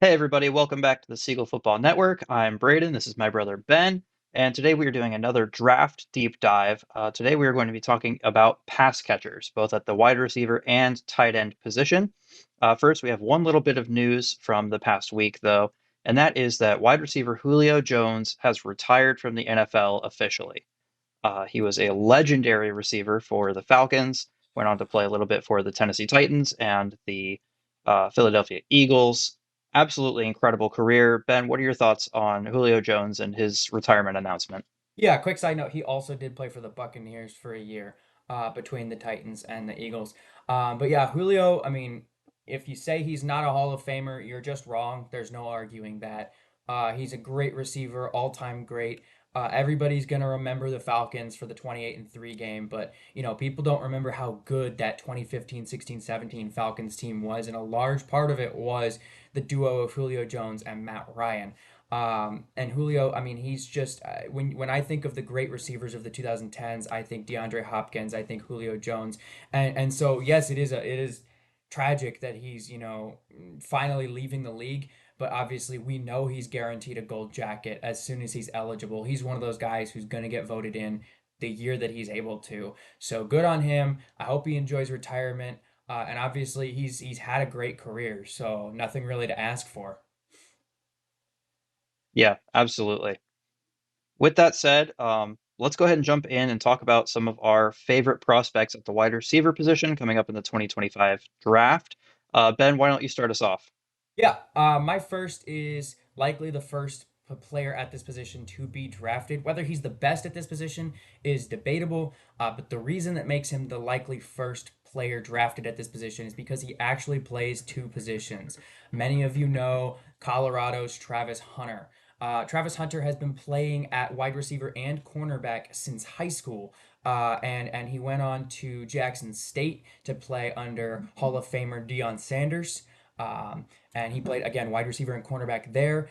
Hey everybody, welcome back to the Seagull Football Network. I'm Braden, this is my brother Ben, and today we are doing another draft deep dive. Today we are going to be talking about pass catchers, both at the wide receiver and tight end position. First, we have one little bit of news from the past week, though, and that is that wide receiver Julio Jones has retired from the NFL officially. He was a legendary receiver for the Falcons, went on to play a little bit for the Tennessee Titans and the Philadelphia Eagles. Absolutely incredible career. Ben, what are your thoughts on Julio Jones and his retirement announcement? Yeah, quick side note, he also did play for the Buccaneers for a year, between the Titans and the Eagles. But yeah, Julio, I mean, if you say he's not a Hall of Famer, you're just wrong. There's no arguing that. He's a great receiver, all-time great. Everybody's gonna remember the Falcons for the 28-3 game, but people don't remember how good that 2015, 16, 17 Falcons team was, and a large part of it was the duo of Julio Jones and Matt Ryan. And Julio, I mean, he's just when I think of the great receivers of the 2010s, I think DeAndre Hopkins, I think Julio Jones, and so yes, it is tragic that he's finally leaving the league. But obviously, we know he's guaranteed a gold jacket as soon as he's eligible. He's one of those guys who's going to get voted in the year that he's able to. So good on him. I hope he enjoys retirement. And obviously, he's had a great career, so nothing really to ask for. Yeah, absolutely. With that said, let's go ahead and jump in and talk about some of our favorite prospects at the wide receiver position coming up in the 2025 draft. Ben, why don't you start us off? Yeah, my first is likely the first player at this position to be drafted. Whether he's the best at this position is debatable, but the reason that makes him the likely first player drafted at this position is because he actually plays two positions. Many of you know Colorado's Travis Hunter. Travis Hunter has been playing at wide receiver and cornerback since high school. And he went on to Jackson State to play under Hall of Famer Deion Sanders. Um, and he played again wide receiver and cornerback there.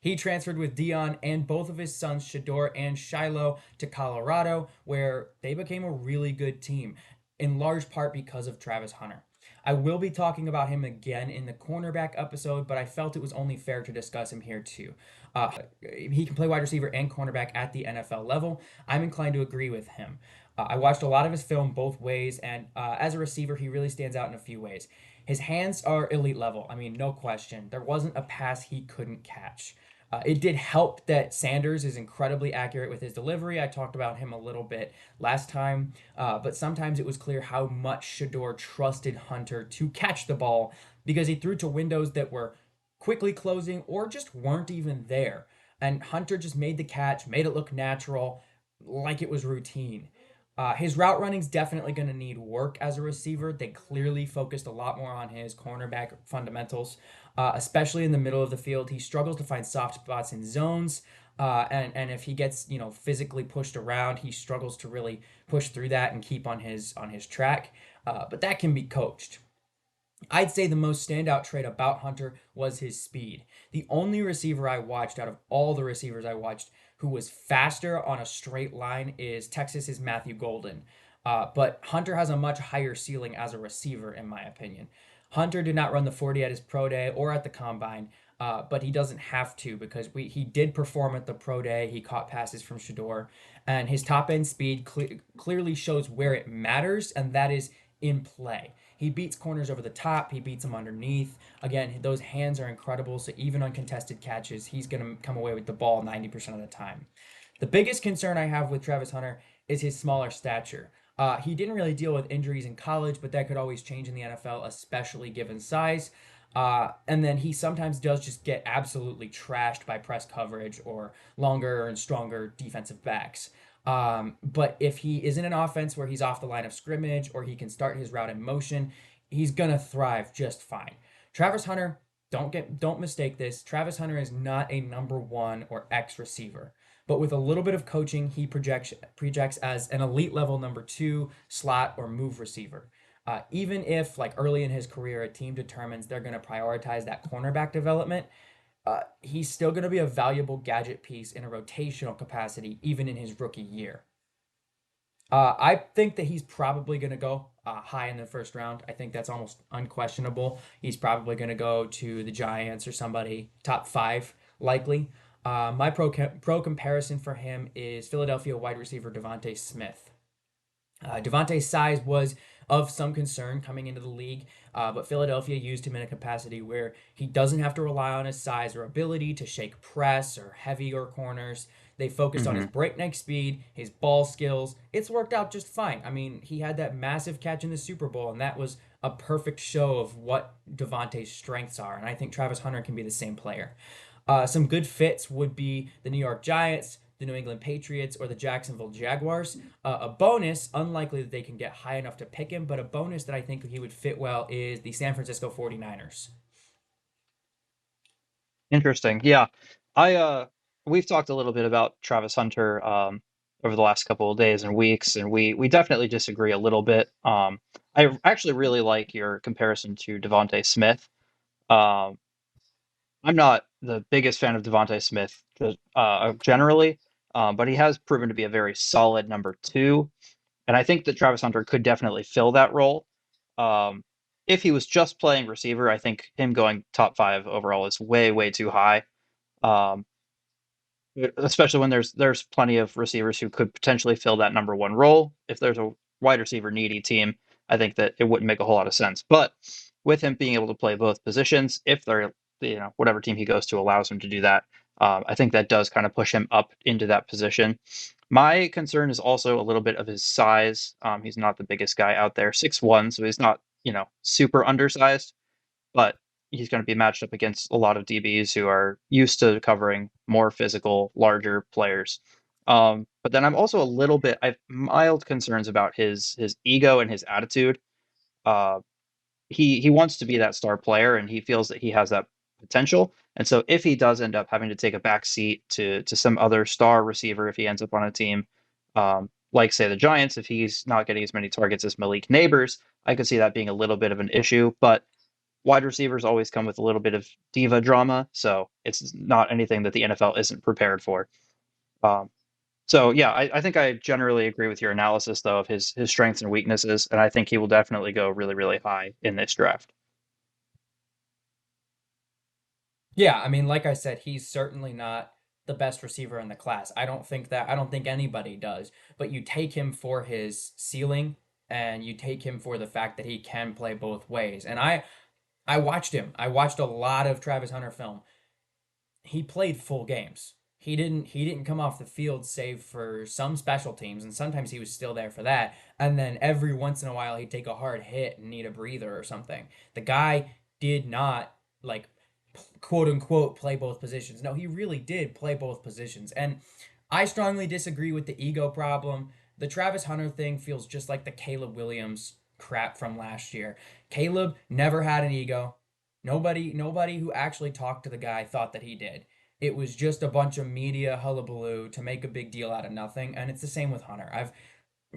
He transferred with Dion and both of his sons, Shador and Shiloh, to Colorado, where they became a really good team, in large part because of Travis Hunter. I will be talking about him again in the cornerback episode, but I felt it was only fair to discuss him here too. He can play wide receiver and cornerback at the NFL level. I'm inclined to agree with him. I watched a lot of his film both ways, and as a receiver, he really stands out in a few ways. His hands are elite level. I mean, no question. There wasn't a pass he couldn't catch. It did help that Sanders is incredibly accurate with his delivery. I talked about him a little bit last time, but sometimes it was clear how much Shador trusted Hunter to catch the ball because he threw to windows that were quickly closing or just weren't even there. And Hunter just made the catch, made it look natural, like it was routine. His route running's definitely going to need work as a receiver. They clearly focused a lot more on his cornerback fundamentals, especially in the middle of the field. He struggles to find soft spots in zones, and if he gets physically pushed around, he struggles to really push through that and keep on his track. But that can be coached. I'd say the most standout trait about Hunter was his speed. The only receiver I watched out of all the receivers I watched who was faster on a straight line is Texas's Matthew Golden. But Hunter has a much higher ceiling as a receiver, in my opinion. Hunter did not run the 40 at his pro day or at the combine, but he doesn't have to because he did perform at the pro day. He caught passes from Shador, and his top end speed clearly shows where it matters, and that is in play. He beats corners over the top. He beats them underneath. Again, those hands are incredible. So even on contested catches, he's going to come away with the ball 90% of the time. The biggest concern I have with Travis Hunter is his smaller stature. He didn't really deal with injuries in college, but that could always change in the NFL, especially given size. And then he sometimes does just get absolutely trashed by press coverage or longer and stronger defensive backs. But if he is in an offense where he's off the line of scrimmage or he can start his route in motion, he's gonna thrive just fine. Travis Hunter, don't mistake this. Travis Hunter is not a number one or X receiver. But with a little bit of coaching, he projects as an elite level number two slot or move receiver. Even if, like early in his career, a team determines they're going to prioritize that cornerback development, he's still going to be a valuable gadget piece in a rotational capacity, even in his rookie year. I think that he's probably going to go high in the first round. I think that's almost unquestionable. He's probably going to go to the Giants or somebody top five, likely. My pro comparison for him is Philadelphia wide receiver Devontae Smith. Devontae's size was of some concern coming into the league, but Philadelphia used him in a capacity where he doesn't have to rely on his size or ability to shake press or heavier corners. They focused on his Hmm. breakneck speed, his ball skills. It's worked out just fine. I mean, he had that massive catch in the Super Bowl, and that was a perfect show of what Devontae's strengths are. And I think Travis Hunter can be the same player. Some good fits would be the New York Giants, the New England Patriots, or the Jacksonville Jaguars. A bonus, unlikely that they can get high enough to pick him, but a bonus that I think he would fit well is the San Francisco 49ers. Interesting. Yeah. I we've talked a little bit about Travis Hunter over the last couple of days and weeks, and we definitely disagree a little bit. I actually really like your comparison to Devontae Smith. Um, I'm not the biggest fan of Devontae Smith generally, but he has proven to be a very solid number two. And I think that Travis Hunter could definitely fill that role. Um, if he was just playing receiver, I think him going top five overall is way, way too high. Um, especially when there's plenty of receivers who could potentially fill that number one role. If there's a wide receiver needy team, I think that it wouldn't make a whole lot of sense. But with him being able to play both positions, if they're whatever team he goes to allows him to do that, I think that does kind of push him up into that position. My concern is also a little bit of his size. He's not the biggest guy out there, 6'1", so he's not super undersized, but he's going to be matched up against a lot of DBs who are used to covering more physical, larger players. But then I'm also a little bit, I've mild concerns about his ego and his attitude. Uh, he wants to be that star player, and he feels that he has that potential. And so if he does end up having to take a back seat to some other star receiver, if he ends up on a team like say the Giants, if he's not getting as many targets as Malik Neighbors, I could see that being a little bit of an issue. But wide receivers always come with a little bit of diva drama, so it's not anything that the NFL isn't prepared for. Um, so yeah, I think I generally agree with your analysis though of his strengths and weaknesses, and I think he will definitely go really, really high in this draft. Yeah, I mean, like I said, he's certainly not the best receiver in the class. I don't think anybody does. But you take him for his ceiling and you take him for the fact that he can play both ways. And I watched him. I watched a lot of Travis Hunter film. He played full games. He didn't come off the field save for some special teams, and sometimes he was still there for that. And then every once in a while he'd take a hard hit and need a breather or something. The guy did not like quote unquote play both positions. No, he really did play both positions. And I strongly disagree with the ego problem. The Travis Hunter thing feels just like the Caleb Williams crap from last year. Caleb never had an ego. Nobody who actually talked to the guy thought that he did. It was just a bunch of media hullabaloo to make a big deal out of nothing, and it's the same with Hunter. I've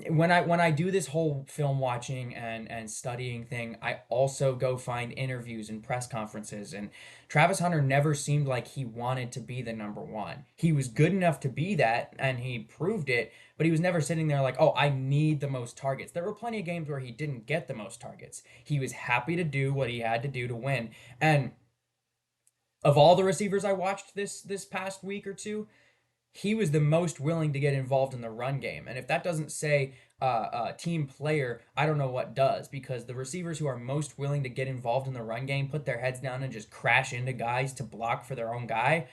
when I do this whole film watching and studying thing, I also go find interviews and press conferences. And Travis Hunter never seemed like he wanted to be the number one. He was good enough to be that, and he proved it. But he was never sitting there like, oh, I need the most targets. There were plenty of games where he didn't get the most targets. He was happy to do what he had to do to win. And of all the receivers I watched this past week or two, he was the most willing to get involved in the run game. And if that doesn't say team player, I don't know what does, because the receivers who are most willing to get involved in the run game, put their heads down and just crash into guys to block for their own guy,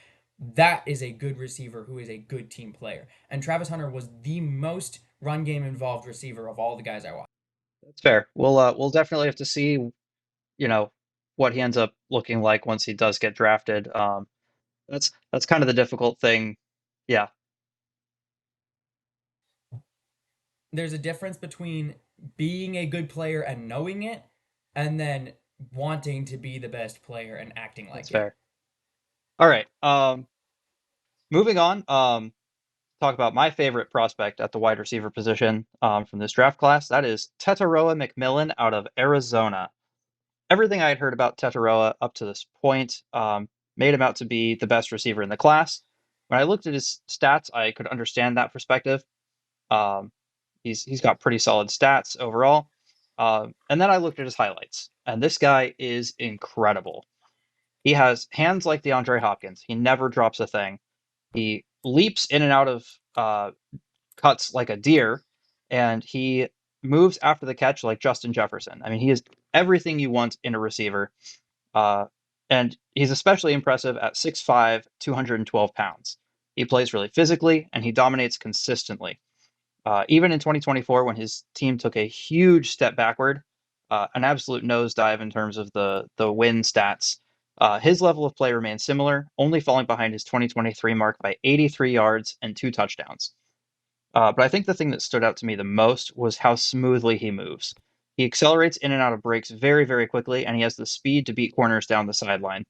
that is a good receiver who is a good team player. And Travis Hunter was the most run game involved receiver of all the guys I watched. That's fair. We'll definitely have to see, you know, what he ends up looking like once he does get drafted. That's kind of the difficult thing. Yeah, There's a difference between being a good player and knowing it, and then wanting to be the best player and acting that's like it. fair. All right. Moving on. Talk about my favorite prospect at the wide receiver position from this draft class. That is Tetaroa McMillan out of Arizona. Everything I had heard about Tetaroa up to this point made him out to be the best receiver in the class. When I looked at his stats, I could understand that perspective. Um, he's got pretty solid stats overall. And then I looked at his highlights, and this guy is incredible. He has hands like DeAndre Hopkins. He never drops a thing. He leaps in and out of cuts like a deer, and he moves after the catch like Justin Jefferson. I mean, he is everything you want in a receiver. Uh, and he's especially impressive at 6'5", 212 pounds. He plays really physically, and he dominates consistently. Even in 2024, when his team took a huge step backward, an absolute nosedive in terms of the win stats, his level of play remains similar, only falling behind his 2023 mark by 83 yards and 2 touchdowns. But I think the thing that stood out to me the most was how smoothly he moves. He accelerates in and out of breaks very, very quickly, and he has the speed to beat corners down the sideline.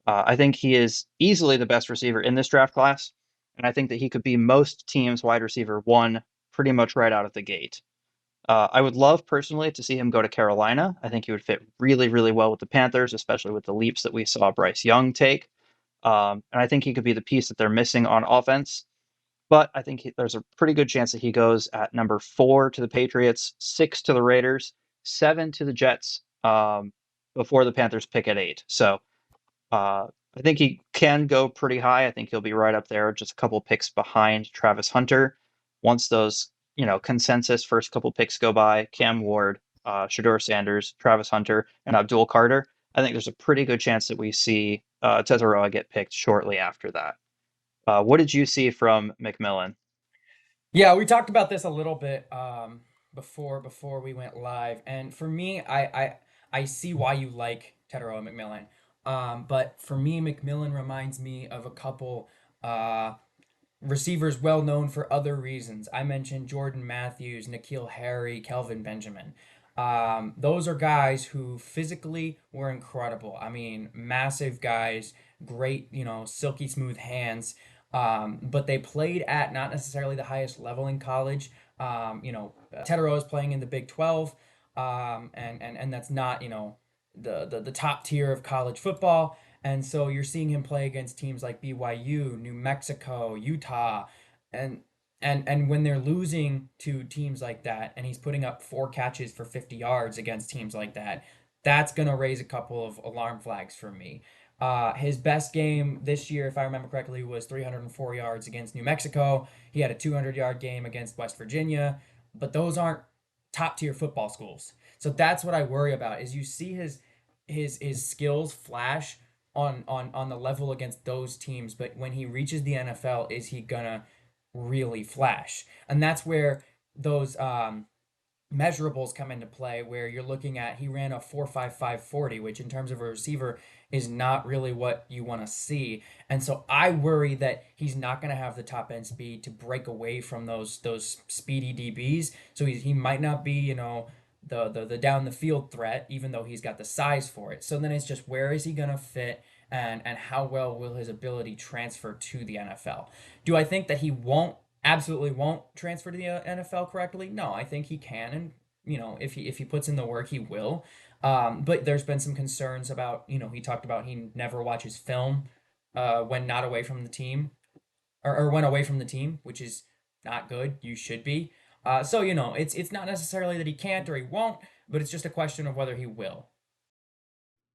I think he is easily the best receiver in this draft class, and I think that he could be most teams' wide receiver one pretty much right out of the gate. I would love personally to see him go to Carolina. I think he would fit really, really well with the Panthers, especially with the leaps that we saw Bryce Young take. And I think he could be the piece that they're missing on offense. But I think there's a pretty good chance that he goes at number 4 to the Patriots, 6 to the Raiders, 7 to the Jets, before the Panthers pick at 8. So I think he can go pretty high. I think he'll be right up there, just a couple picks behind Travis Hunter. Once those, consensus first couple picks go by, Cam Ward, Shador Sanders, Travis Hunter, and Abdul Carter, I think there's a pretty good chance that we see Teteroa get picked shortly after that. What did you see from McMillan? Yeah, we talked about this a little bit before we went live, and for me, I see why you like Tedero McMillan. But for me, McMillan reminds me of a couple uh, receivers well known for other reasons. I mentioned Jordan Matthews, N'Keal Harry, Kelvin Benjamin. Those are guys who physically were incredible. I mean, massive guys, great, silky smooth hands. But they played at not necessarily the highest level in college. Tedero is playing in the Big 12, and that's not, the top tier of college football. And so you're seeing him play against teams like BYU, New Mexico, Utah, and and when they're losing to teams like that, and he's putting up 4 catches for 50 yards against teams like that, that's gonna raise a couple of alarm flags for me. His best game this year, if I remember correctly, was 304 yards against New Mexico. He had a 200-yard game against West Virginia, but those aren't top tier football schools. So that's what I worry about. Is you see his skills flash on the level against those teams, but when he reaches the NFL, is he gonna really flash? And that's where those measurables come into play, where you're looking at, he ran a 4.55 40, which in terms of a receiver is not really what you want to see. And so I worry that he's not going to have the top end speed to break away from those speedy DBs. So he might not be, the down the field threat, even though he's got the size for it. So then it's just, where is he going to fit, and how well will his ability transfer to the NFL? Do I think that he absolutely won't transfer to the NFL correctly? No, I think he can, and if he puts in the work, he will. But there's been some concerns about, he talked about he never watches film when not away from the team, or when away from the team, which is not good. You should be. So it's not necessarily that he can't or he won't, but it's just a question of whether he will.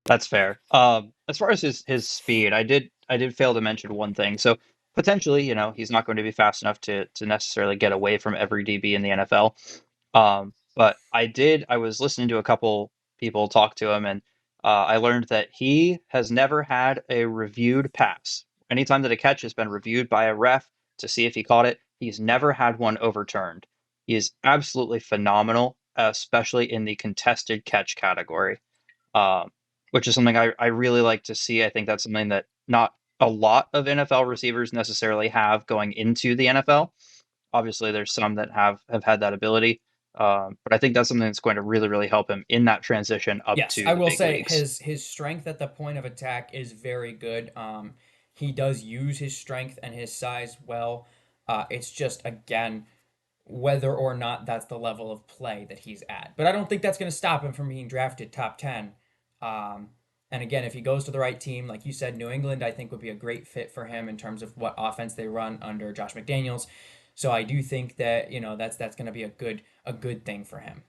That's fair. As far as his speed, I did fail to mention one thing. So potentially, he's not going to be fast enough to necessarily get away from every DB in the NFL. But I was listening to a couple people talk to him, and I learned that he has never had a reviewed pass. Anytime that a catch has been reviewed by a ref to see if he caught it, he's never had one overturned. He is absolutely phenomenal, especially in the contested catch category, um, which is something I really like to see. I think that's something that not a lot of NFL receivers necessarily have going into the NFL. Obviously, there's some that have had that ability, but I think that's something that's going to really, really help him in that transition up Yes, to I the will big say leagues. his strength at the point of attack is very good. He does use his strength and his size well. It's just, again, whether or not that's the level of play that he's at. But I don't think that's going to stop him from being drafted top 10. Um, and again, if he goes to the right team, like you said, New England, I think would be a great fit for him in terms of what offense they run under Josh McDaniels. So I do think that, that's going to be a good thing for him.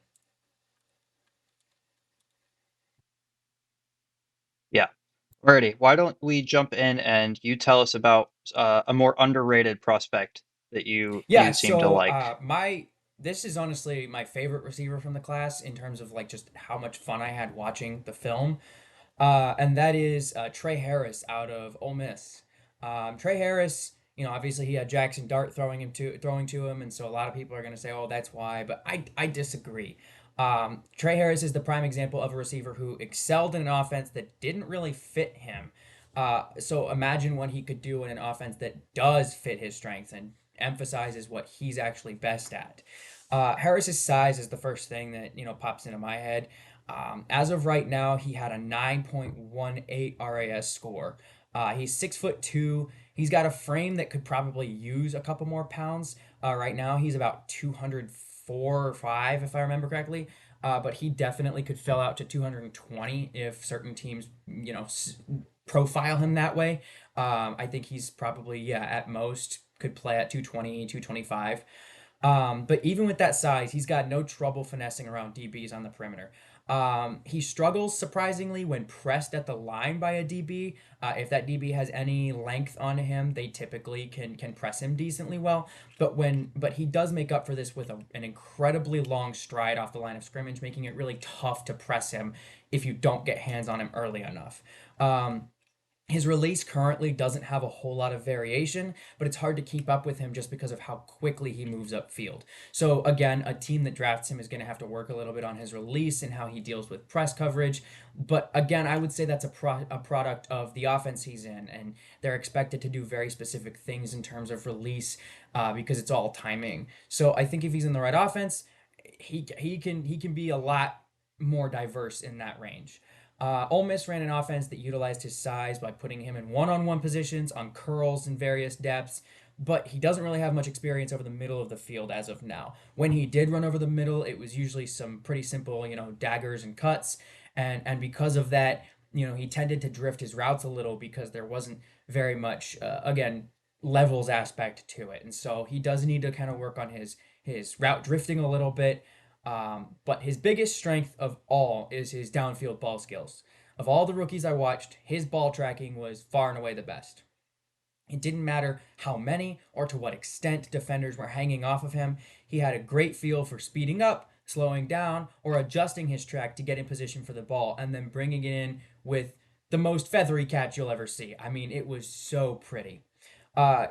Alrighty, why don't we jump in and you tell us about a more underrated prospect that you Yeah, seem to so like? my this is honestly my favorite receiver from the class in terms of like just how much fun I had watching the film. And that is Trey Harris out of Ole Miss. Trey Harris, obviously he had Jackson Dart throwing to him, and so a lot of people are going to say, "Oh, that's why," but I disagree. Trey Harris is the prime example of a receiver who excelled in an offense that didn't really fit him. So imagine what he could do in an offense that does fit his strengths and emphasizes what he's actually best at. Harris's size is the first thing that pops into my head. As of right now, he had a 9.18 RAS score. He's 6'2". He's got a frame that could probably use a couple more pounds. Right now, he's about 204 or 5, if I remember correctly. But he definitely could fill out to 220 if certain teams, profile him that way. I think he's probably, yeah, at most could play at 220, 225. But even with that size, he's got no trouble finessing around DBs on the perimeter. He struggles surprisingly when pressed at the line by a DB. If that DB has any length on him, they typically can press him decently well. But he does make up for this with an incredibly long stride off the line of scrimmage, making it really tough to press him if you don't get hands on him early enough. His release currently doesn't have a whole lot of variation, but it's hard to keep up with him just because of how quickly he moves upfield. So again, a team that drafts him is going to have to work a little bit on his release and how he deals with press coverage. But again, I would say that's a product of the offense he's in, and they're expected to do very specific things in terms of release because it's all timing. So I think if he's in the right offense, he can be a lot more diverse in that range. Ole Miss ran an offense that utilized his size by putting him in one-on-one positions on curls and various depths, but he doesn't really have much experience over the middle of the field as of now. When he did run over the middle, it was usually some pretty simple, daggers and cuts, and because of that, he tended to drift his routes a little because there wasn't very much, again, levels aspect to it, and so he does need to kind of work on his route drifting a little bit. But his biggest strength of all is his downfield ball skills. Of all the rookies I watched, his ball tracking was far and away the best. It didn't matter how many or to what extent defenders were hanging off of him. He had a great feel for speeding up, slowing down, or adjusting his track to get in position for the ball and then bringing it in with the most feathery catch you'll ever see. I mean, it was so pretty. Uh,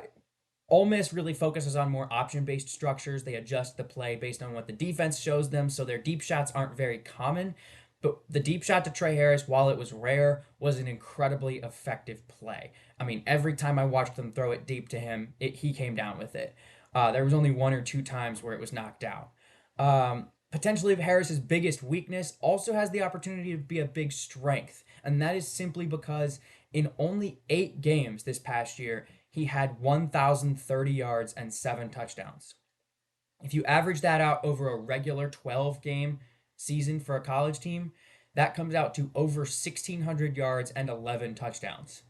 Ole Miss really focuses on more option-based structures. They adjust the play based on what the defense shows them, so their deep shots aren't very common. But the deep shot to Trey Harris, while it was rare, was an incredibly effective play. I mean, every time I watched them throw it deep to him, he came down with it. There was only one or two times where it was knocked out. Potentially, Harris's biggest weakness also has the opportunity to be a big strength, and that is simply because in only 8 games this past year, he had 1,030 yards and 7 touchdowns. If you average that out over a regular 12-game season for a college team, that comes out to over 1,600 yards and 11 touchdowns.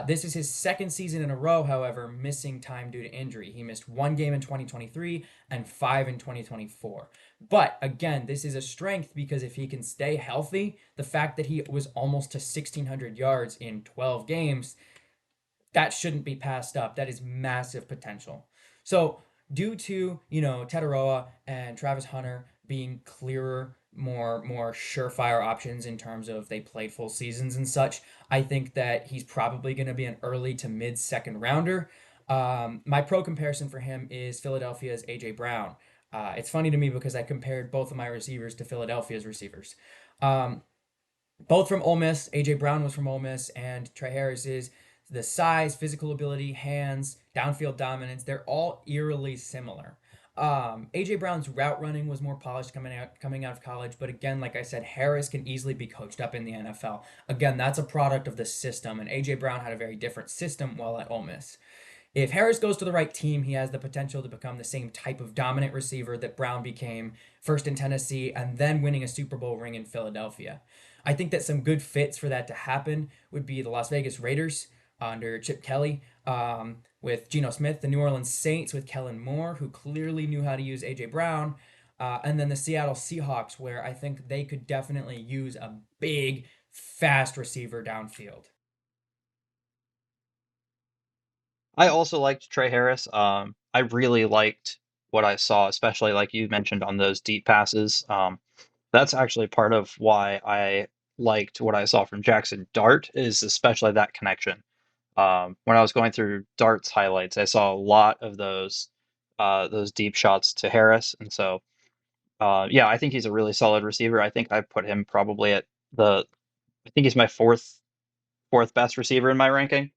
This is his second season in a row, however, missing time due to injury. He missed 1 game in 2023 and 5 in 2024. But again, this is a strength because if he can stay healthy, the fact that he was almost to 1,600 yards in 12 games, that shouldn't be passed up. That is massive potential. So, due to, Tetaroa and Travis Hunter being clearer, more surefire options in terms of they played full seasons and such, I think that he's probably going to be an early to mid second rounder. My pro comparison for him is Philadelphia's AJ Brown. It's funny to me because I compared both of my receivers to Philadelphia's receivers. Um, Both from Ole Miss. AJ Brown was from Ole Miss, and Trey Harris is the size, physical ability, hands, downfield dominance. They're all eerily similar. AJ Brown's route running was more polished coming out of college, but again, like I said, Harris can easily be coached up in the NFL. Again, that's a product of the system, and AJ Brown had a very different system while at Ole Miss. If Harris goes to the right team, he has the potential to become the same type of dominant receiver that Brown became first in Tennessee and then winning a Super Bowl ring in Philadelphia. I think that some good fits for that to happen would be the Las Vegas Raiders under Chip Kelly, with Geno Smith, the New Orleans Saints with Kellen Moore, who clearly knew how to use A.J. Brown, and then the Seattle Seahawks, where I think they could definitely use a big, fast receiver downfield. I also liked Trey Harris. I really liked what I saw, especially like you mentioned on those deep passes. That's actually part of why I liked what I saw from Jackson Dart is especially that connection. When I was going through Dart's highlights, I saw a lot of those deep shots to Harris, and so yeah, I think he's a really solid receiver. I think I put him probably at the. I think he's my fourth best receiver in my ranking.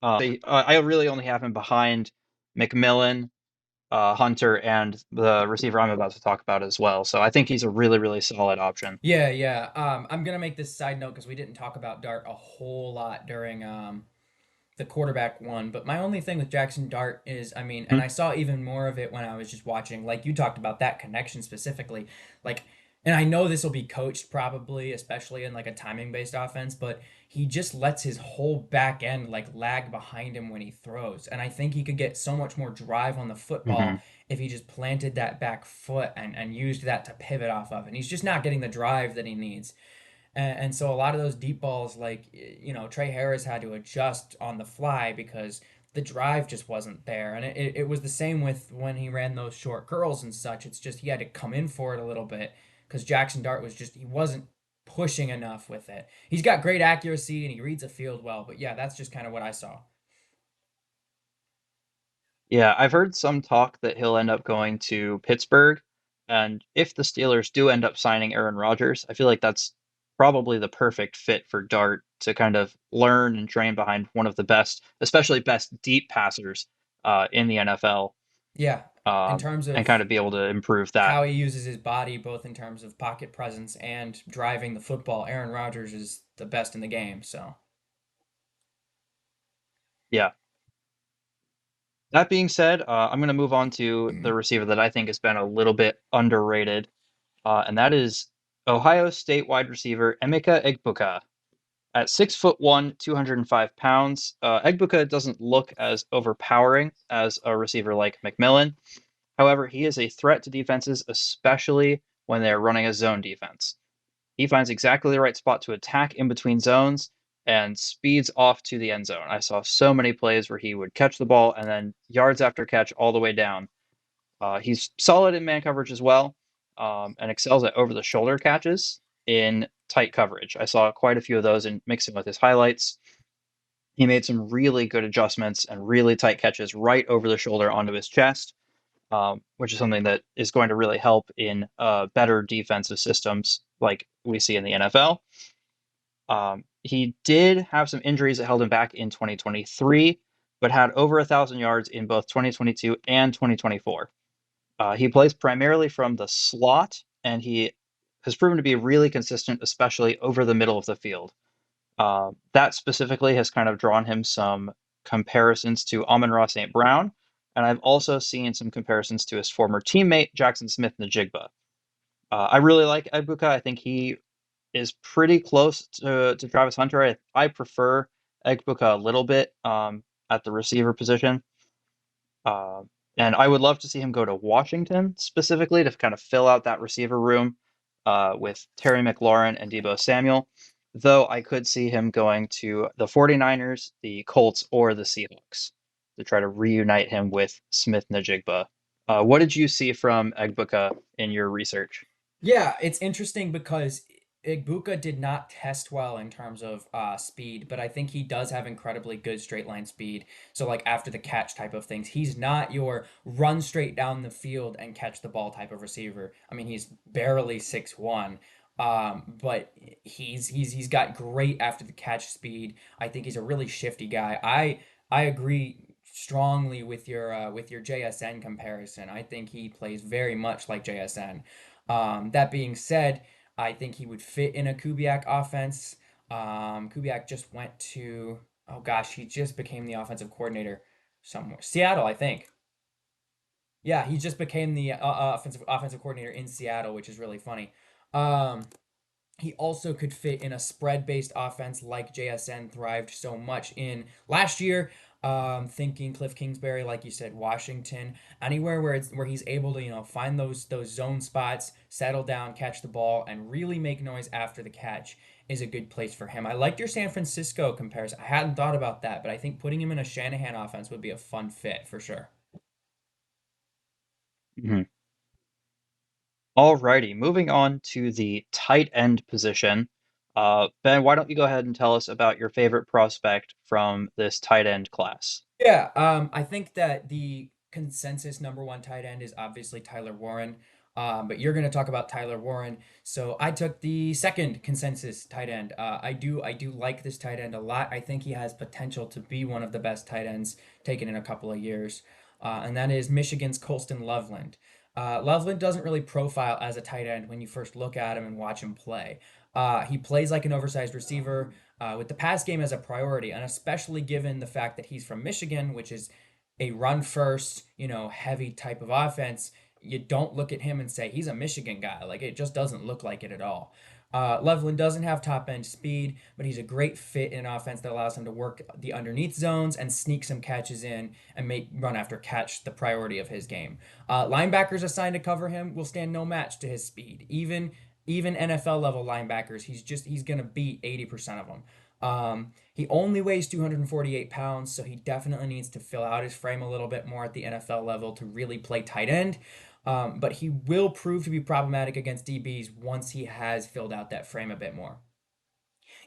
I really only have him behind McMillan, Hunter, and the receiver I'm about to talk about as well. So I think he's a really solid option. Yeah, yeah. I'm gonna make this side note because we didn't talk about Dart a whole lot during the quarterback one. But my only thing with Jackson Dart is, I mean, and Hmm? I saw even more of it when I was just watching, like you talked about that connection specifically. Like, and I know this will be coached probably, especially in like a timing based offense, but he just lets his whole back end like lag behind him when he throws. And I think he could get so much more drive on the football Hmm. if he just planted that back foot and used that to pivot off of. And he's just not getting the drive that he needs. And so a lot of those deep balls, like, Trey Harris had to adjust on the fly because the drive just wasn't there. And it was the same with when he ran those short curls and such. It's just he had to come in for it a little bit because Jackson Dart he wasn't pushing enough with it. He's got great accuracy and he reads a field well. But yeah, that's just kind of what I saw. Yeah, I've heard some talk that he'll end up going to Pittsburgh, and if the Steelers do end up signing Aaron Rodgers, I feel like that's probably the perfect fit for Dart to kind of learn and train behind one of the best, especially best deep passers in the NFL, Yeah, in terms and of kind of be able to improve that. how he uses his body, both in terms of pocket presence and driving the football, Aaron Rodgers is the best in the game. So. Yeah. That being said, I'm going to move on to the receiver that I think has been a little bit underrated, and that is Ohio State wide receiver Emeka Egbuka. At 6'1", 205 pounds, Egbuka doesn't look as overpowering as a receiver like McMillan. However, he is a threat to defenses, especially when they're running a zone defense. He finds exactly the right spot to attack in between zones and speeds off to the end zone. I saw so many plays where he would catch the ball and then yards after catch all the way down. He's solid in man coverage as well, and excels at over the shoulder catches in tight coverage. I saw quite a few of those in mixing with his highlights. He made some really good adjustments and really tight catches right over the shoulder onto his chest, which is something that is going to really help in better defensive systems like we see in the NFL. He did have some injuries that held him back in 2023, but had over 1,000 yards in both 2022 and 2024. He plays primarily from the slot, and he has proven to be really consistent, especially over the middle of the field. That specifically has kind of drawn him some comparisons to Amon-Ra St. Brown, and I've also seen some comparisons to his former teammate Jackson Smith-Njigba. I really like Egbuka. I think he is pretty close to Travis Hunter. I prefer Egbuka a little bit at the receiver position. Uh, and I would love to see him go to Washington specifically to kind of fill out that receiver room with Terry McLaurin and Debo Samuel. Though I could see him going to the 49ers, the Colts, or the Seahawks to try to reunite him with Smith Najigba. What did you see from Egbuka in your research? Yeah, it's interesting because Igbuka did not test well in terms of speed, but I think he does have incredibly good straight line speed. So, like after the catch type of things, he's not your run straight down the field and catch the ball type of receiver. I mean, he's barely 6'1", but he's got great after the catch speed. I think he's a really shifty guy. I agree strongly with your JSN comparison. I think he plays very much like JSN. That being said, I think he would fit in a Kubiak offense. Kubiak just went to, oh gosh, he just became the offensive coordinator somewhere. Seattle, I think. Yeah, he just became the offensive coordinator in Seattle, which is really funny. Um, he also could fit in a spread based offense like JSN thrived so much in last year. Thinking Cliff Kingsbury, like you said, Washington, anywhere where he's able to find those zone spots, settle down, catch the ball, and really make noise after the catch. is a good place for him. I liked your San Francisco comparison. I hadn't thought about that, but I think putting him in a Shanahan offense would be a fun fit for sure. Mhm. Alrighty, moving on to the tight end position. Ben, why don't you go ahead and tell us about your favorite prospect from this tight end class? Yeah, I think that the consensus number one tight end is obviously Tyler Warren. But you're going to talk about Tyler Warren, so I took the second consensus tight end. I do like this tight end a lot. I think he has potential to be one of the best tight ends taken in a couple of years, and that is Michigan's Colston Loveland. Loveland doesn't really profile as a tight end when you first look at him and watch him play. He plays like an oversized receiver with the pass game as a priority, and especially given the fact that he's from Michigan, which is a run first, heavy type of offense. You don't look at him and say he's a Michigan guy. Like it just doesn't look like it at all. Loveland doesn't have top end speed, but he's a great fit in an offense that allows him to work the underneath zones and sneak some catches in and make run after catch the priority of his game. Linebackers assigned to cover him will stand no match to his speed. Even NFL level linebackers, he's gonna beat 80% of them. He only weighs 248 pounds, so he definitely needs to fill out his frame a little bit more at the NFL level to really play tight end. But he will prove to be problematic against DBs once he has filled out that frame a bit more.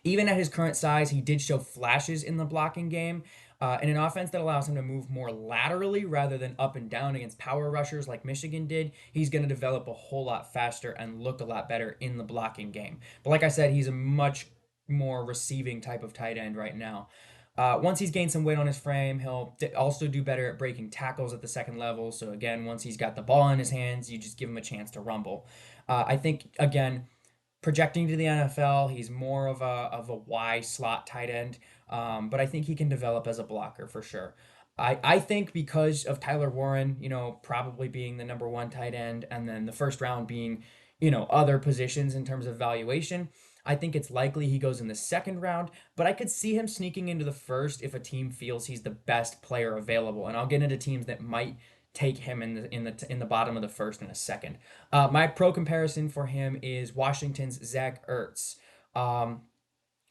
Even at his current size, he did show flashes in the blocking game. In an offense that allows him to move more laterally rather than up and down against power rushers like Michigan did, he's going to develop a whole lot faster and look a lot better in the blocking game. But like I said, he's a much more receiving type of tight end right now. Once he's gained some weight on his frame, he'll also do better at breaking tackles at the second level. So again, once he's got the ball in his hands, you just give him a chance to rumble. I think again, projecting to the NFL, he's more of a Y slot tight end, but I think he can develop as a blocker for sure. I think because of Tyler Warren, probably being the number one tight end, and then the first round being, other positions in terms of valuation. I think it's likely he goes in the second round, but I could see him sneaking into the first if a team feels he's the best player available. And I'll get into teams that might take him in the bottom of the first in a second. My pro comparison for him is Washington's Zach Ertz. Um,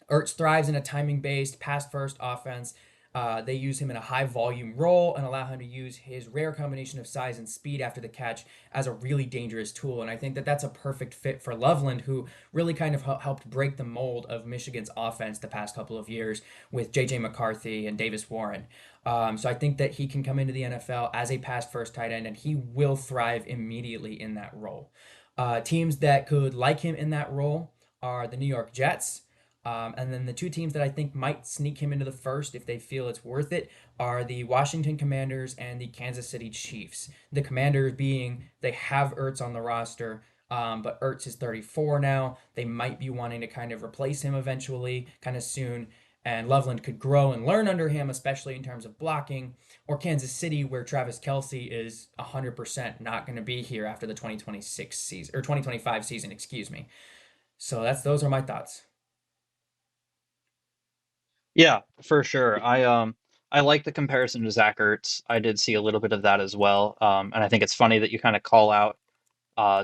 Ertz thrives in a timing based pass first offense. They use him in a high volume role and allow him to use his rare combination of size and speed after the catch as a really dangerous tool. And I think that that's a perfect fit for Loveland, who really kind of helped break the mold of Michigan's offense the past couple of years with J.J. McCarthy and Davis Warren. So I think that he can come into the NFL as a pass first tight end and he will thrive immediately in that role. Teams that could like him in that role are the New York Jets. And then the two teams that I think might sneak him into the first if they feel it's worth it are the Washington Commanders and the Kansas City Chiefs. The Commanders being they have Ertz on the roster, but Ertz is 34 now. They might be wanting to kind of replace him eventually, kind of soon. And Loveland could grow and learn under him, especially in terms of blocking. Or Kansas City, where Travis Kelce is 100% not going to be here after the 2026 season or 2025 season, excuse me. So those are my thoughts. Yeah, for sure. I like the comparison to Zach Ertz. I did see a little bit of that as well. And I think it's funny that you kind of call out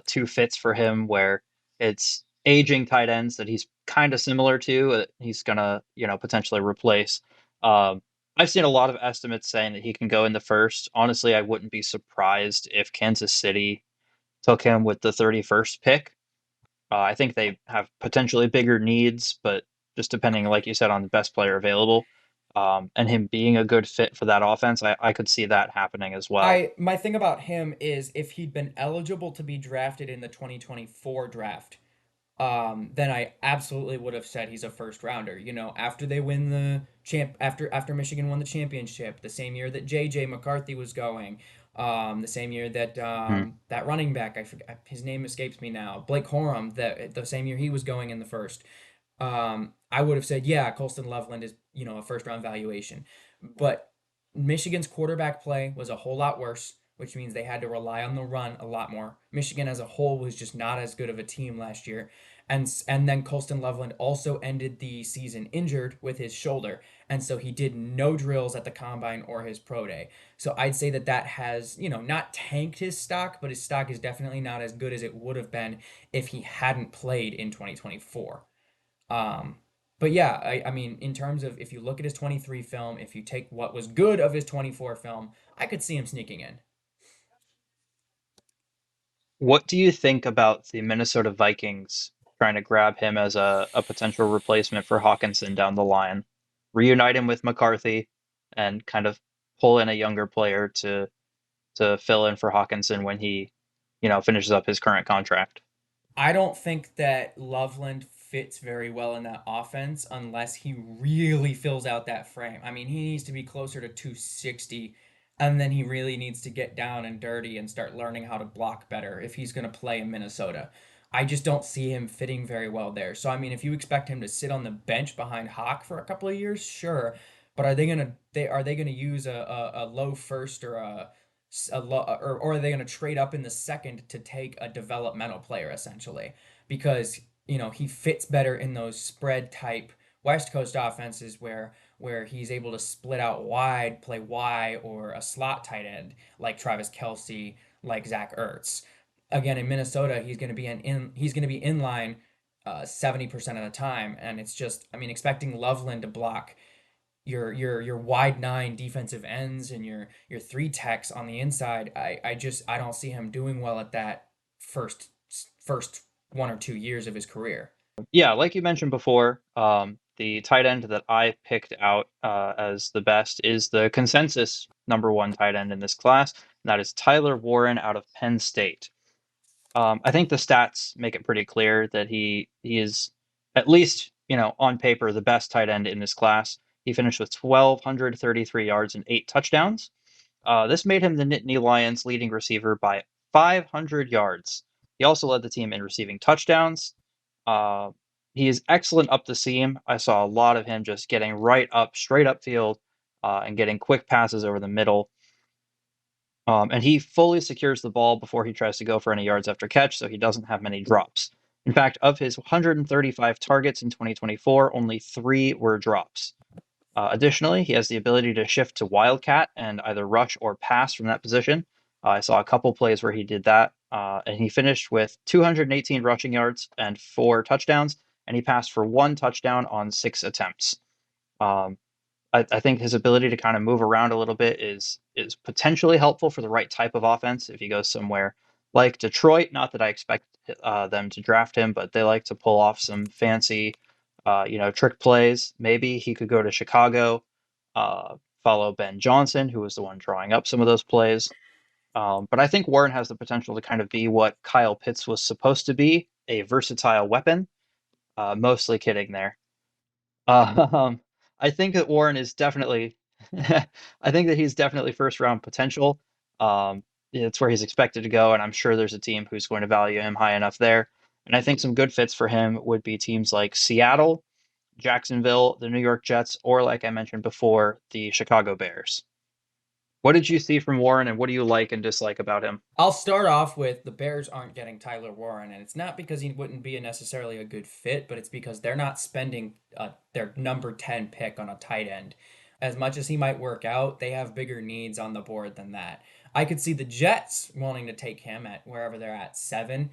two fits for him where it's aging tight ends that he's kind of similar to. He's gonna, potentially replace. Um, I've seen a lot of estimates saying that he can go in the first. Honestly, I wouldn't be surprised if Kansas City took him with the 31st pick. I think they have potentially bigger needs, but just depending, like you said, on the best player available, and him being a good fit for that offense, I could see that happening as well. My thing about him is if he'd been eligible to be drafted in the 2024 draft, then I absolutely would have said he's a first rounder. After they win the after Michigan won the championship, the same year that J.J. McCarthy was going, the same year that Mhm. that running back, I forget his name escapes me now, Blake Corum, that the same year he was going in the first. I would have said, yeah, Colston Loveland is, a first round valuation. But Michigan's quarterback play was a whole lot worse, which means they had to rely on the run a lot more. Michigan as a whole was just not as good of a team last year. And then Colston Loveland also ended the season injured with his shoulder. And so he did no drills at the combine or his pro day. So I'd say that has, not tanked his stock, but his stock is definitely not as good as it would have been if he hadn't played in 2024. Um, but yeah, I mean, in terms of if you look at his 23 film, if you take what was good of his 24 film, I could see him sneaking in. What do you think about the Minnesota Vikings trying to grab him as a potential replacement for Hawkinson down the line, reunite him with McCarthy, and kind of pull in a younger player to fill in for Hawkinson when he, finishes up his current contract? I don't think that Loveland fits very well in that offense unless he really fills out that frame. I mean, he needs to be closer to 260, and then he really needs to get down and dirty and start learning how to block better if he's going to play in Minnesota. I just don't see him fitting very well there. So I mean, if you expect him to sit on the bench behind Hawk for a couple of years, sure. But are they gonna use a low first or or are they going to trade up in the second to take a developmental player essentially? Because he fits better in those spread type West Coast offenses where he's able to split out wide, play Y or a slot tight end like Travis Kelsey, like Zach Ertz. Again, in Minnesota, he's going to be in line 70% of the time, and it's just I mean expecting Loveland to block your wide nine defensive ends and your three techs on the inside. I don't see him doing well at that first first 1 or 2 years of his career. Yeah, like you mentioned before, the tight end that I picked out as the best is the consensus number one tight end in this class, and that is Tyler Warren out of Penn State. I think the stats make it pretty clear that he is at least, on paper, the best tight end in this class. He finished with 1,233 yards and 8 touchdowns. This made him the Nittany Lions leading receiver by 500 yards. He also led the team in receiving touchdowns. Uh, he is excellent up the seam. I saw a lot of him just getting right up, straight upfield, and getting quick passes over the middle. And he fully secures the ball before he tries to go for any yards after catch, so he doesn't have many drops. In fact, of his 135 targets in 2024, only 3 were drops. Additionally, he has the ability to shift to wildcat and either rush or pass from that position. I saw a couple plays where he did that, and he finished with 218 rushing yards and 4 touchdowns, and he passed for 1 touchdown on 6 attempts. Um, I think his ability to kind of move around a little bit is potentially helpful for the right type of offense if he goes somewhere like Detroit. Not that I expect them to draft him, but they like to pull off some fancy, trick plays. Maybe he could go to Chicago, uh, follow Ben Johnson, who was the one drawing up some of those plays. But I think Warren has the potential to kind of be what Kyle Pitts was supposed to be, a versatile weapon. Mostly kidding there. Um, I think that Warren is definitely, I think that he's definitely first round potential. It's where he's expected to go, and I'm sure there's a team who's going to value him high enough there. And I think some good fits for him would be teams like Seattle, Jacksonville, the New York Jets, or like I mentioned before, the Chicago Bears. What did you see from Warren, and what do you like and dislike about him? I'll start off with the Bears aren't getting Tyler Warren, and it's not because he wouldn't be necessarily a good fit, but it's because they're not spending their number 10 pick on a tight end. As much as he might work out, they have bigger needs on the board than that. I could see the Jets wanting to take him at wherever they're at 7,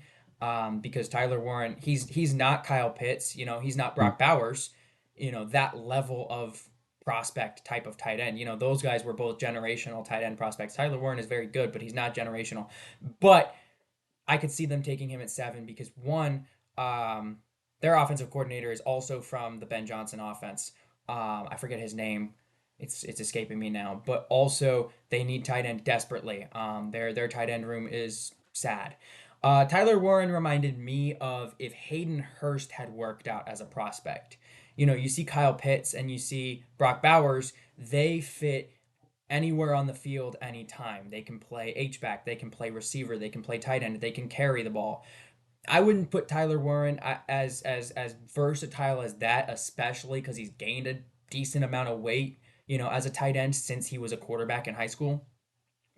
because Tyler Warren, he's not Kyle Pitts, he's not Hmm. Brock Bowers, that level of prospect type of tight end. Those guys were both generational tight end prospects. Tyler Warren is very good, but he's not generational. But I could see them taking him at 7 because one, their offensive coordinator is also from the Ben Johnson offense. I forget his name. It's escaping me now. But also they need tight end desperately. Their tight end room is sad. Tyler Warren reminded me of if Hayden Hurst had worked out as a prospect. You see Kyle Pitts and you see Brock Bowers. They fit anywhere on the field anytime. They can play H-back, they can play receiver, they can play tight end, they can carry the ball. I wouldn't put Tyler Warren as versatile as that, especially because he's gained a decent amount of weight, as a tight end since he was a quarterback in high school.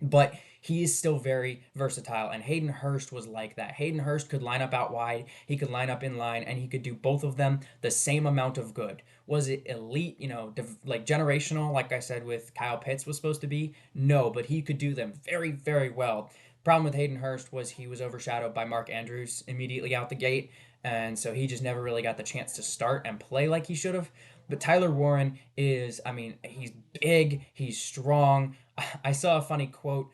But he is still very versatile, and Hayden Hurst was like that. Hayden Hurst could line up out wide, he could line up in line, and he could do both of them the same amount of good. Was it elite, like generational, like I said with Kyle Pitts was supposed to be? No, but he could do them very, very well. Problem with Hayden Hurst was he was overshadowed by Mark Andrews immediately out the gate, and so he just never really got the chance to start and play like he should have. But Tyler Warren is, I mean, he's big, he's strong. I saw a funny quote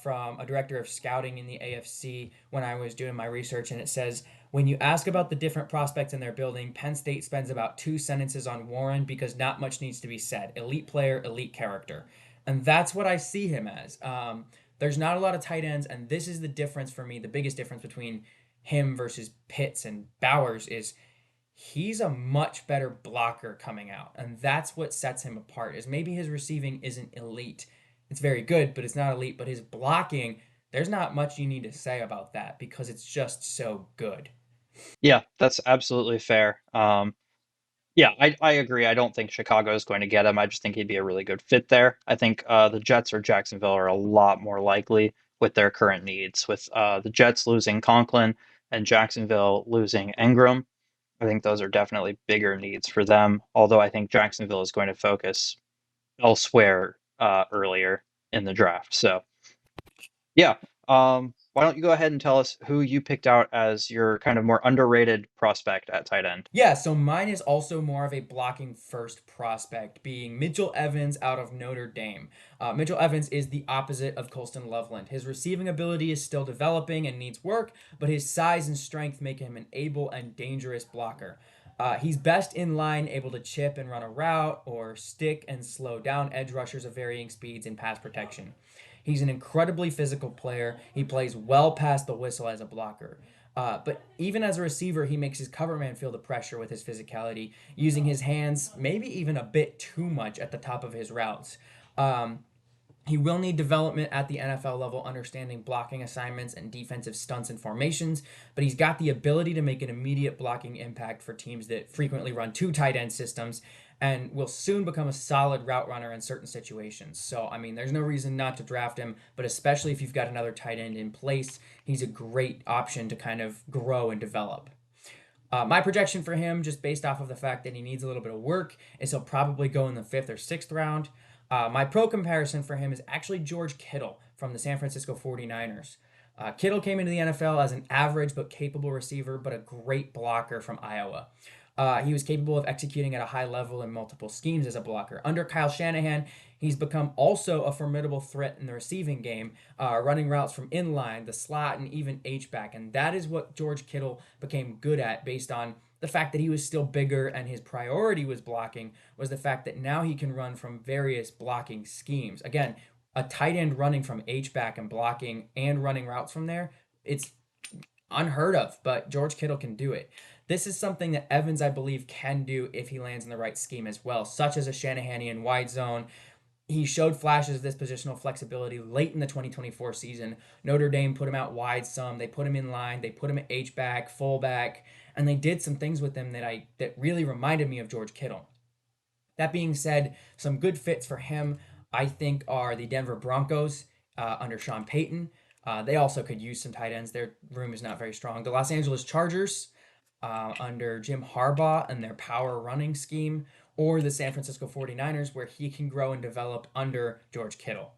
from a director of scouting in the AFC when I was doing my research, and it says, when you ask about the different prospects in their building, Penn State spends about 2 sentences on Warren because not much needs to be said. Elite player, elite character. And that's what I see him as. There's not a lot of tight ends, and this is the difference for me. The biggest difference between him versus Pitts and Bowers is he's a much better blocker coming out, and that's what sets him apart. Is maybe his receiving isn't elite. It's very good, but it's not elite. But his blocking, there's not much you need to say about that because it's just so good. Yeah, that's absolutely fair. Yeah, I agree. I don't think Chicago is going to get him. I just think he'd be a really good fit there. I think the Jets or Jacksonville are a lot more likely with their current needs. With the Jets losing Conklin and Jacksonville losing Ingram, I think those are definitely bigger needs for them. Although I think Jacksonville is going to focus elsewhere earlier in the draft. So yeah, why don't you go ahead and tell us who you picked out as your kind of more underrated prospect at tight end? Yeah, so mine is also more of a blocking first prospect, being Mitchell Evans out of Notre Dame. Mitchell Evans is the opposite of Colston Loveland. His receiving ability is still developing and needs work, but his size and strength make him an able and dangerous blocker. He's best in line, able to chip and run a route, or stick and slow down edge rushers of varying speeds in pass protection. He's an incredibly physical player. He plays well past the whistle as a blocker. But even as a receiver, he makes his cover man feel the pressure with his physicality, using his hands maybe even a bit too much at the top of his routes. Um, he will need development at the NFL level, understanding blocking assignments and defensive stunts and formations, but he's got the ability to make an immediate blocking impact for teams that frequently run two tight end systems and will soon become a solid route runner in certain situations. So, I mean, there's no reason not to draft him, but especially if you've got another tight end in place, he's a great option to kind of grow and develop. My projection for him, just based off of the fact that he needs a little bit of work, is he'll probably go in the fifth or sixth round. My pro comparison for him is actually George Kittle from the San Francisco 49ers. Kittle came into the NFL as an average but capable receiver, but a great blocker from Iowa. He was capable of executing at a high level in multiple schemes as a blocker. Under Kyle Shanahan, he's become also a formidable threat in the receiving game, running routes from inline, the slot, and even H-back. And that is what George Kittle became good at based on the fact that he was still bigger and his priority was blocking, was the fact that now he can run from various blocking schemes. Again, a tight end running from H-back and blocking and running routes from there, it's unheard of, but George Kittle can do it. This is something that Evans, I believe, can do if he lands in the right scheme as well, such as a Shanahanian wide zone. He showed flashes of this positional flexibility late in the 2024 season. Notre Dame put him out wide some. They put him in line. They put him at H-back, fullback, and they did some things with him that really reminded me of George Kittle. That being said, some good fits for him, I think, are the Denver Broncos under Sean Payton. They also could use some tight ends. Their room is not very strong. The Los Angeles Chargers under Jim Harbaugh and their power running scheme, or the San Francisco 49ers, where he can grow and develop under George Kittle.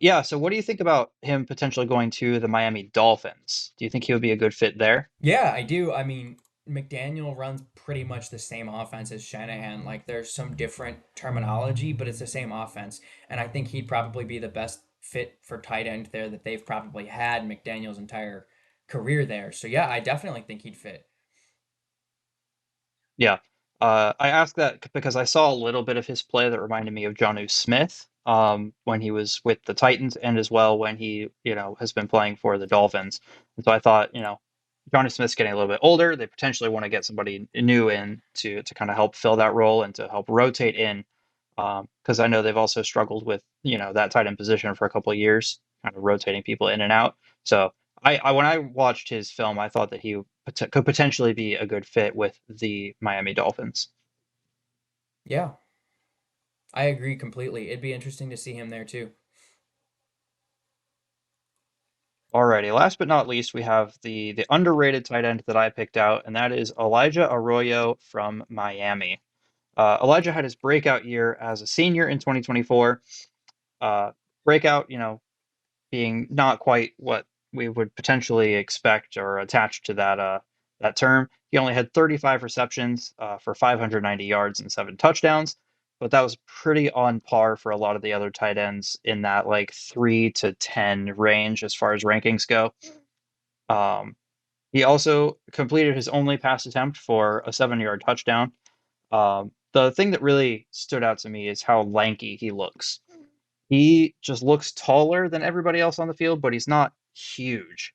Yeah, so what do you think about him potentially going to the Miami Dolphins? Do you think he would be a good fit there? Yeah, I do. I mean, McDaniel runs pretty much the same offense as Shanahan. Like, there's some different terminology, but it's the same offense. And I think he'd probably be the best fit for tight end there that they've probably had McDaniel's entire career there. So, yeah, I definitely think he'd fit. Yeah. I asked that because I saw a little bit of his play that reminded me of Jonnu Smith when he was with the Titans and as well when he, has been playing for the Dolphins. And so I thought, Jonnu Smith's getting a little bit older. They potentially want to get somebody new in to kind of help fill that role and to help rotate in. Because I know they've also struggled with, that tight end position for a couple of years, kind of rotating people in and out. So I when I watched his film, I thought that he could potentially be a good fit with the Miami Dolphins. Yeah, I agree completely. It'd be interesting to see him there too. Alrighty, last but not least, we have the underrated tight end that I picked out, and that is Elijah Arroyo from Miami. Elijah had his breakout year as a senior in 2024. Uh, Breakout, being not quite what we would potentially expect or attach to that term. He only had 35 receptions for 590 yards and 7 touchdowns, but that was pretty on par for a lot of the other tight ends in that like 3 to 10 range as far as rankings go. Um, he also completed his only pass attempt for a 7 yard touchdown. The thing that really stood out to me is how lanky he looks. He just looks taller than everybody else on the field, but he's not huge.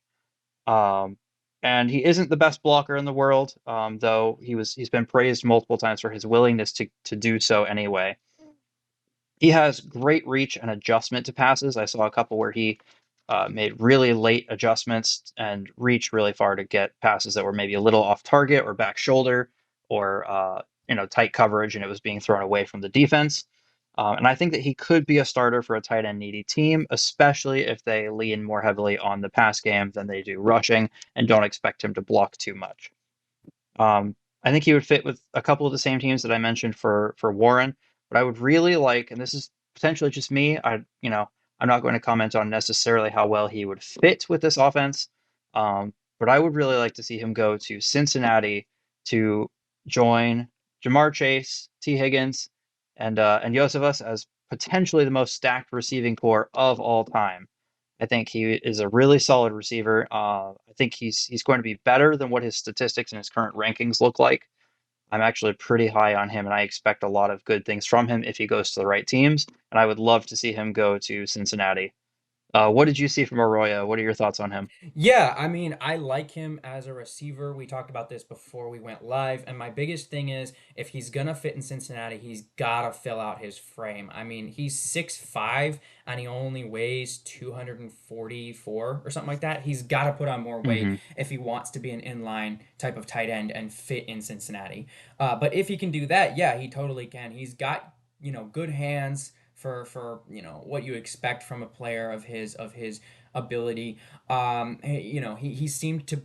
Um, and he isn't the best blocker in the world, though he's been praised multiple times for his willingness to do so anyway. He has great reach and adjustment to passes. I saw a couple where he made really late adjustments and reached really far to get passes that were maybe a little off target or back shoulder or tight coverage, and it was being thrown away from the defense. And I think that he could be a starter for a tight end needy team, especially if they lean more heavily on the pass game than they do rushing and don't expect him to block too much. I think he would fit with a couple of the same teams that I mentioned for Warren. But I would really like, and this is potentially just me, I'm not going to comment on necessarily how well he would fit with this offense. But I would really like to see him go to Cincinnati to join Jamar Chase, T. Higgins, and Yosefus as potentially the most stacked receiving core of all time. I think he is a really solid receiver. I think he's going to be better than what his statistics and his current rankings look like. I'm actually pretty high on him, and I expect a lot of good things from him if he goes to the right teams. And I would love to see him go to Cincinnati. What did you see from Arroyo? What are your thoughts on him? Yeah, I mean, I like him as a receiver. We talked about this before we went live, and my biggest thing is if he's gonna fit in Cincinnati, he's gotta fill out his frame. I mean, he's 6'5" and he only weighs 244 or something like that. He's gotta put on more weight Hmm. if he wants to be an inline type of tight end and fit in Cincinnati. But if he can do that, yeah, he totally can. He's got, good hands for what you expect from a player of his ability. He seemed to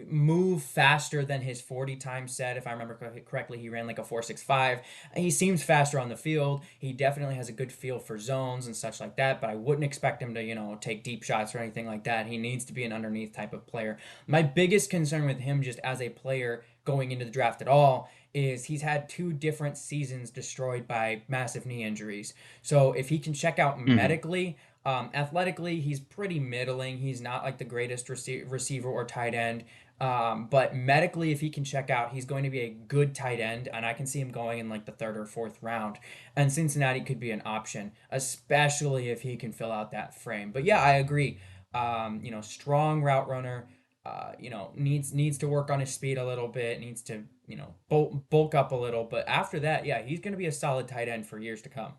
move faster than his 40 time set. If I remember correctly, he ran like a 4.65. He seems faster on the field. He definitely has a good feel for zones and such like that, but I wouldn't expect him to, take deep shots or anything like that. He needs to be an underneath type of player. My biggest concern with him just as a player going into the draft at all is he's had two different seasons destroyed by massive knee injuries. So if he can check out Hmm. medically, athletically, he's pretty middling. He's not like the greatest receiver or tight end. But medically, if he can check out, he's going to be a good tight end, and I can see him going in like the third or fourth round. And Cincinnati could be an option, especially if he can fill out that frame. But yeah, I agree. Strong route runner. Needs to work on his speed a little bit. Needs to bulk up a little. But after that, yeah, he's going to be a solid tight end for years to come.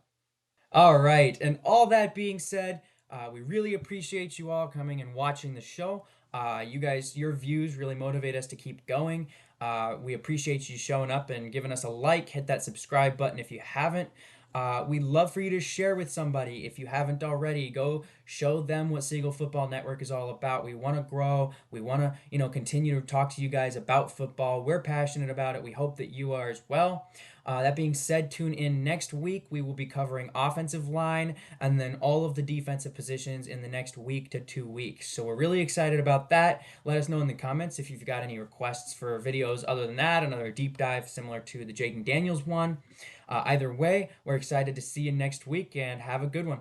All right. And all that being said, we really appreciate you all coming and watching the show. You guys, your views really motivate us to keep going. We appreciate you showing up and giving us a like. Hit that subscribe button if you haven't. We'd love for you to share with somebody if you haven't already. Go show them what Seagull Football Network is all about. We want to grow. We want to, continue to talk to you guys about football. We're passionate about it. We hope that you are as well. That being said, tune in next week. We will be covering offensive line and then all of the defensive positions in the next week to 2 weeks. So we're really excited about that. Let us know in the comments if you've got any requests for videos other than that, another deep dive similar to the Jaden Daniels one. Either way, we're excited to see you next week and have a good one.